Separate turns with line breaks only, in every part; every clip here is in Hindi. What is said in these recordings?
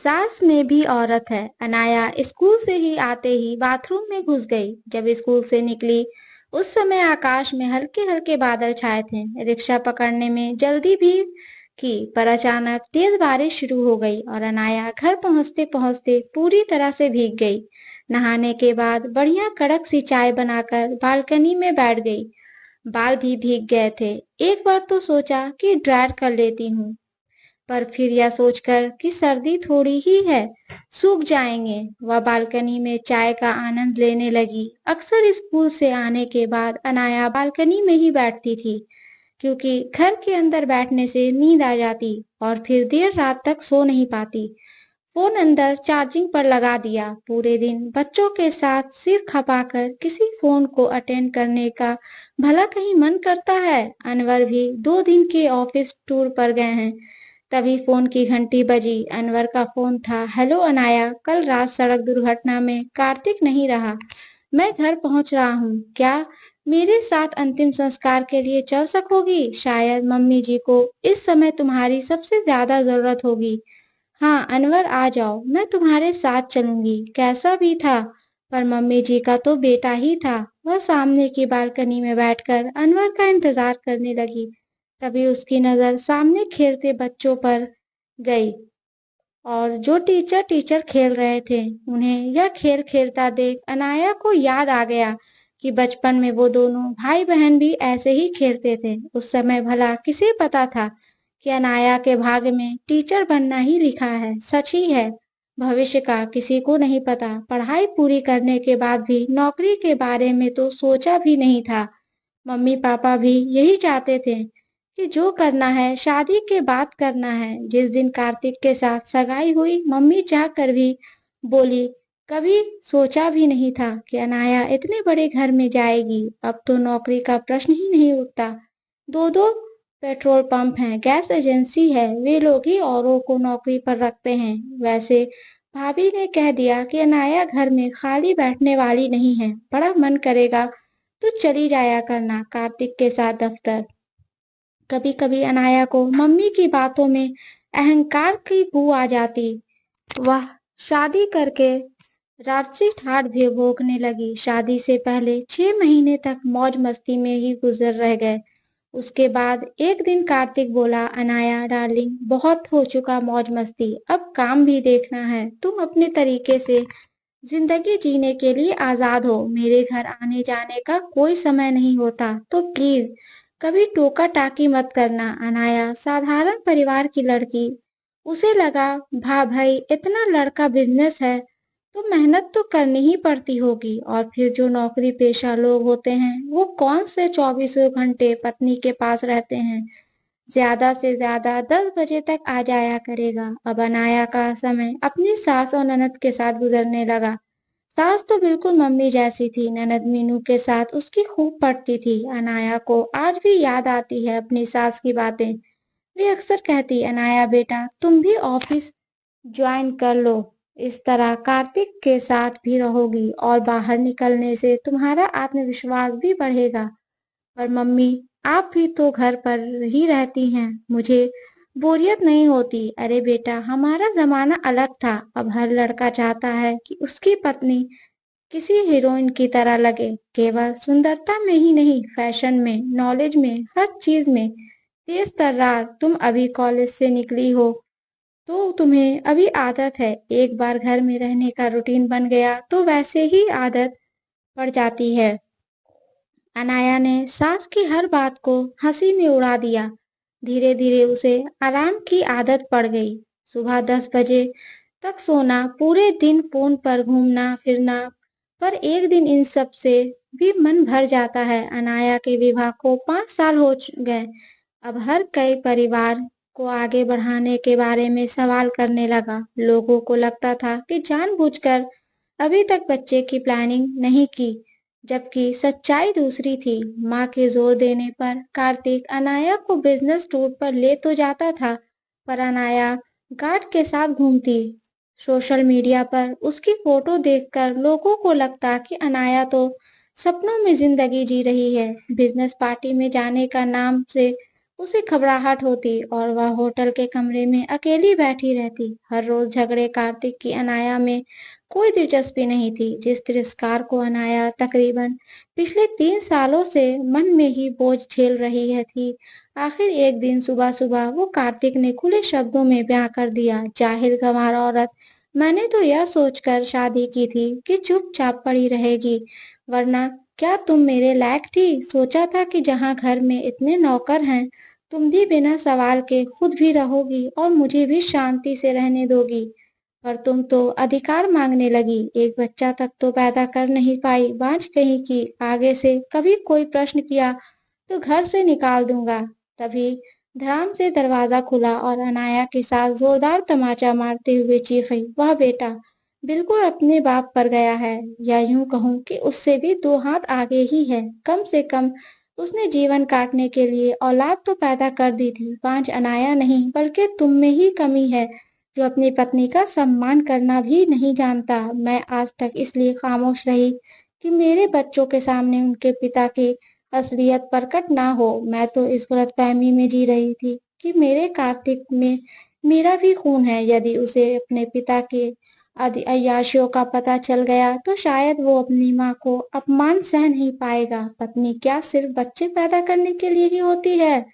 सास में भी औरत है। अनाया स्कूल से ही आते ही बाथरूम में घुस गई। जब स्कूल से निकली उस समय आकाश में हल्के हल्के बादल छाए थे। रिक्शा पकड़ने में जल्दी भी की, पर अचानक तेज बारिश शुरू हो गई और अनाया घर पहुंचते पहुंचते पूरी तरह से भीग गई। नहाने के बाद बढ़िया कड़क सी चाय बनाकर बालकनी में बैठ गई। बाल भी भीग गए थे। एक बार तो सोचा कि ड्रायर कर लेती हूँ, पर फिर यह सोचकर कि सर्दी थोड़ी ही है, सूख जाएंगे, वह बालकनी में चाय का आनंद लेने लगी। अक्सर स्कूल से आने के बाद अनाया बालकनी में ही बैठती थी, क्योंकि घर के अंदर बैठने से नींद आ जाती और फिर देर रात तक सो नहीं पाती। फोन अंदर चार्जिंग पर लगा दिया। पूरे दिन बच्चों के साथ सिर खपाकर किसी फोन को अटेंड करने का भला कहीं मन करता है। अनवर भी 2 दिन के ऑफिस टूर पर गए हैं। तभी फोन की घंटी बजी। अनवर का फोन था। हेलो अनाया, कल रात सड़क दुर्घटना में कार्तिक नहीं रहा। मैं घर पहुंच रहा हूँ। क्या मेरे साथ अंतिम संस्कार के लिए चल सकोगी? शायद मम्मी जी को इस समय तुम्हारी सबसे ज्यादा जरूरत होगी। हाँ अनवर, आ जाओ, मैं तुम्हारे साथ चलूंगी। कैसा भी था, पर मम्मी जी का तो बेटा ही था। वह सामने की बालकनी में बैठकर अनवर का इंतजार करने लगी। तभी उसकी नजर सामने खेलते बच्चों पर गई, और जो टीचर टीचर खेल रहे थे। उन्हें यह खेल खेलता देख अनाया को याद आ गया कि बचपन में वो दोनों भाई बहन भी ऐसे ही खेलते थे। उस समय भला किसे पता था कि अनाया के भाग्य में टीचर बनना ही लिखा है। सच ही है, भविष्य का किसी को नहीं पता। पढ़ाई पूरी करने के बाद भी नौकरी के बारे में तो सोचा भी नहीं था। मम्मी पापा भी यही चाहते थे कि जो करना है शादी के बाद करना है। जिस दिन कार्तिक के साथ सगाई हुई, मम्मी चाह कर भी बोली, कभी सोचा भी नहीं था कि अनाया इतने बड़े घर में जाएगी। अब तो नौकरी का प्रश्न ही नहीं उठता। दो दो पेट्रोल पंप हैं, गैस एजेंसी है, वे लोग ही औरों को नौकरी पर रखते हैं। वैसे भाभी ने कह दिया कि अनाया घर में खाली बैठने वाली नहीं है। बड़ा मन करेगा तो चली जाया करना कार्तिक के साथ दफ्तर। कभी कभी अनाया को मम्मी की बातों में अहंकार की बू आ जाती। वह शादी करके राजसी ठाठ भी भोगने लगी। शादी से पहले 6 महीने तक मौज मस्ती में ही गुजर रह गए। उसके बाद एक दिन कार्तिक बोला, अनाया डार्लिंग, बहुत हो चुका मौज मस्ती, अब काम भी देखना है। तुम अपने तरीके से जिंदगी जीने के लिए आजाद हो। मेरे घर आने जाने का कोई समय नहीं होता, तो प्लीज कभी टोका टाकी मत करना। अनाया साधारण परिवार की लड़की। उसे लगा, भा भाई इतना लड़का बिजनेस है तो मेहनत तो करनी ही पड़ती होगी। और फिर जो नौकरी पेशा लोग होते हैं वो कौन से 24 घंटे पत्नी के पास रहते हैं। ज्यादा से ज्यादा 10 बजे तक आ जाया करेगा। अब अनाया का समय अपनी सास और ननद के साथ गुजरने लगा। सास तो बिल्कुल मम्मी जैसी थी। ननद मीनू के साथ उसकी खूब पटती थी। अनाया को आज भी याद आती है अपनी सास की बातें। वे अक्सर कहती, अनाया बेटा, तुम भी ऑफिस ज्वाइन कर लो, इस तरह कार्तिक के साथ भी रहोगी और बाहर निकलने से तुम्हारा आत्मविश्वास भी बढ़ेगा। पर मम्मी, आप भी तो घर पर ही रहती हैं, मुझे बोरियत नहीं होती? अरे बेटा, हमारा जमाना अलग था। अब हर लड़का चाहता है कि उसकी पत्नी किसी हीरोइन की तरह लगे। केवल सुंदरता में ही नहीं, फैशन में, नॉलेज में, हर चीज में तेज तर्रार। तुम अभी कॉलेज से निकली हो तो तुम्हें अभी आदत है। एक बार घर में रहने का रूटीन बन गया तो वैसे ही आदत पड़ जाती है। अनाया ने सास की हर बात को हंसी में उड़ा दिया। धीरे धीरे उसे आराम की आदत पड़ गई। सुबह 10 बजे तक सोना, पूरे दिन फोन पर घूमना फिरना। पर एक दिन इन सब से भी मन भर जाता है। अनाया के विवाह को 5 साल हो गए। अब हर कई परिवार को आगे बढ़ाने के बारे में सवाल करने लगा। लोगों को लगता था कि जानबूझकर अभी तक बच्चे की प्लानिंग नहीं की, जबकि सच्चाई दूसरी थी। माँ के जोर देने पर कार्तिक अनाया को बिजनेस टूर पर ले तो जाता था, पर अनाया गार्ड के साथ घूमती। सोशल मीडिया पर उसकी फोटो देखकर लोगों को लगता कि अनाया तो सपनों में जिंदगी जी रही है। बिजनेस पार्टी में जाने का नाम से उसे घबराहट होती और वह होटल के कमरे में अकेली बैठी रहती। हर रोज झगड़े कार्तिक की अनाया में कोई दिलचस्पी नहीं थी। जिस तिरस्कार को अनाया तकरीबन पिछले 3 सालों से मन में ही बोझ झेल रही है थी, आखिर एक दिन सुबह सुबह वो कार्तिक ने खुले शब्दों में बयां कर दिया, जाहिल गंवार औरत, मैंने तो यह सोचकर शादी की थी कि चुपचाप पड़ी रहेगी, वरना क्या तुम मेरे लायक थी? सोचा था कि जहाँ घर में इतने नौकर हैं, तुम भी बिना सवाल के खुद भी रहोगी और मुझे भी शांति से रहने दोगी। पर तुम तो अधिकार मांगने लगी, एक बच्चा तक तो पैदा कर नहीं पाई, बांझ कहीं की। आगे से कभी कोई प्रश्न किया तो घर से निकाल दूंगा। तभी धड़ाम से दरवाजा खुला और अनाया के साथ जोरदार तमाचा मारते हुए चीखी, वाह बेटा, बिल्कुल अपने बाप पर गया है, या यूं कहूं कि उससे भी 2 हाथ आगे ही है। कम से कम उसने जीवन काटने के लिए औलाद तो पैदा कर दी थी। बांझ अनाया नहीं, बल्कि तुम में ही कमी है, जो अपनी पत्नी का सम्मान करना भी नहीं जानता। मैं आज तक इसलिए खामोश रही कि मेरे बच्चों के सामने उनके पिता की असलियत प्रकट ना हो। मैं तो इस गलतफहमी में जी रही थी कि मेरे कार्तिक में मेरा भी खून है। यदि उसे अपने पिता के अय्याशियों का पता चल गया तो शायद वो अपनी माँ को अपमान सह नहीं पाएगा। पत्नी क्या सिर्फ बच्चे पैदा करने के लिए ही होती है?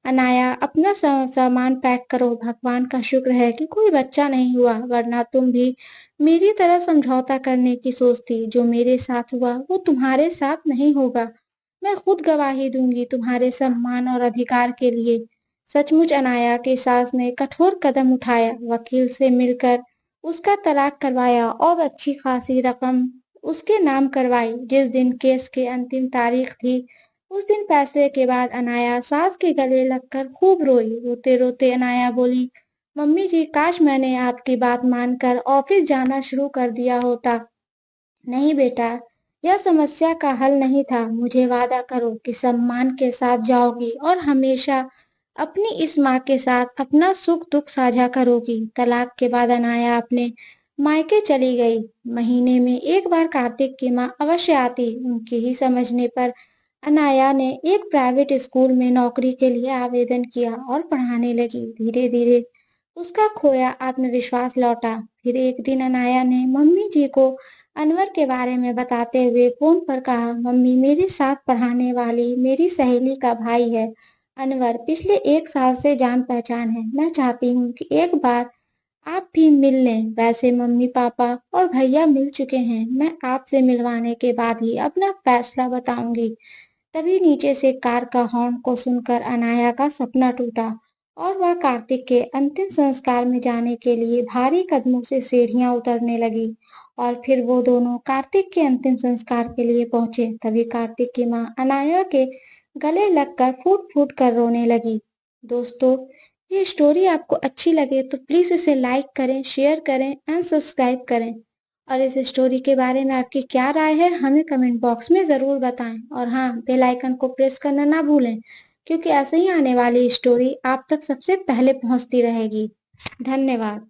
अनाया, अपना सामान पैक करो। भगवान का शुक्र है कि कोई बच्चा नहीं हुआ, वरना तुम भी मेरी तरह समझौता करने की सोचती। जो मेरे साथ हुआ वो तुम्हारे साथ नहीं होगा। मैं खुद गवाही दूंगी तुम्हारे सम्मान और अधिकार के लिए। सचमुच अनाया की सास ने कठोर कदम उठाया, वकील से मिलकर उसका तलाक करवाया और अच्छी खासी रकम उसके नाम करवाई। जिस दिन केस की अंतिम तारीख थी, उस दिन फैसले के बाद अनाया सास के गले लगकर खूब रोई। रोते रोते अनाया बोली, मम्मी जी, काश मैंने आपकी बात मानकर ऑफिस जाना शुरू कर दिया होता। नहीं बेटा, यह समस्या का हल नहीं था। मुझे वादा करो कि सम्मान के साथ जाओगी और हमेशा अपनी इस माँ के साथ अपना सुख दुख साझा करोगी। तलाक के बाद अनाया अपने मायके चली गई। महीने में एक बार कार्तिक की माँ अवश्य आती। उनके ही समझने पर अनाया ने एक प्राइवेट स्कूल में नौकरी के लिए आवेदन किया और पढ़ाने लगी। धीरे धीरे उसका खोया आत्मविश्वास लौटा। फिर एक दिन अनाया ने मम्मी जी को अनवर के बारे में बताते हुए फोन पर कहा, मम्मी, मेरे साथ पढ़ाने वाली मेरी सहेली का भाई है अनवर, पिछले 1 साल से जान पहचान है। मैं चाहती हूँ कि एक बार आप भी मिल लें। वैसे मम्मी पापा और भैया मिल चुके हैं। मैं आपसे मिलवाने के बाद ही अपना फैसला बताऊंगी। तभी नीचे से कार का हॉर्न को सुनकर अनाया का सपना टूटा और वह कार्तिक के अंतिम संस्कार में जाने के लिए भारी कदमों से सीढ़ियां उतरने लगी। और फिर वो दोनों कार्तिक के अंतिम संस्कार के लिए पहुंचे। तभी कार्तिक की माँ अनाया के गले लगकर फूट फूट कर रोने लगी। दोस्तों, ये स्टोरी आपको अच्छी लगे तो प्लीज इसे लाइक करें, शेयर करें एंड सब्सक्राइब करें। और इस स्टोरी के बारे में आपकी क्या राय है, हमें कमेंट बॉक्स में ज़रूर बताएं। और हाँ, बेल आइकन को प्रेस करना ना भूलें, क्योंकि ऐसे ही आने वाली स्टोरी आप तक सबसे पहले पहुंचती रहेगी। धन्यवाद।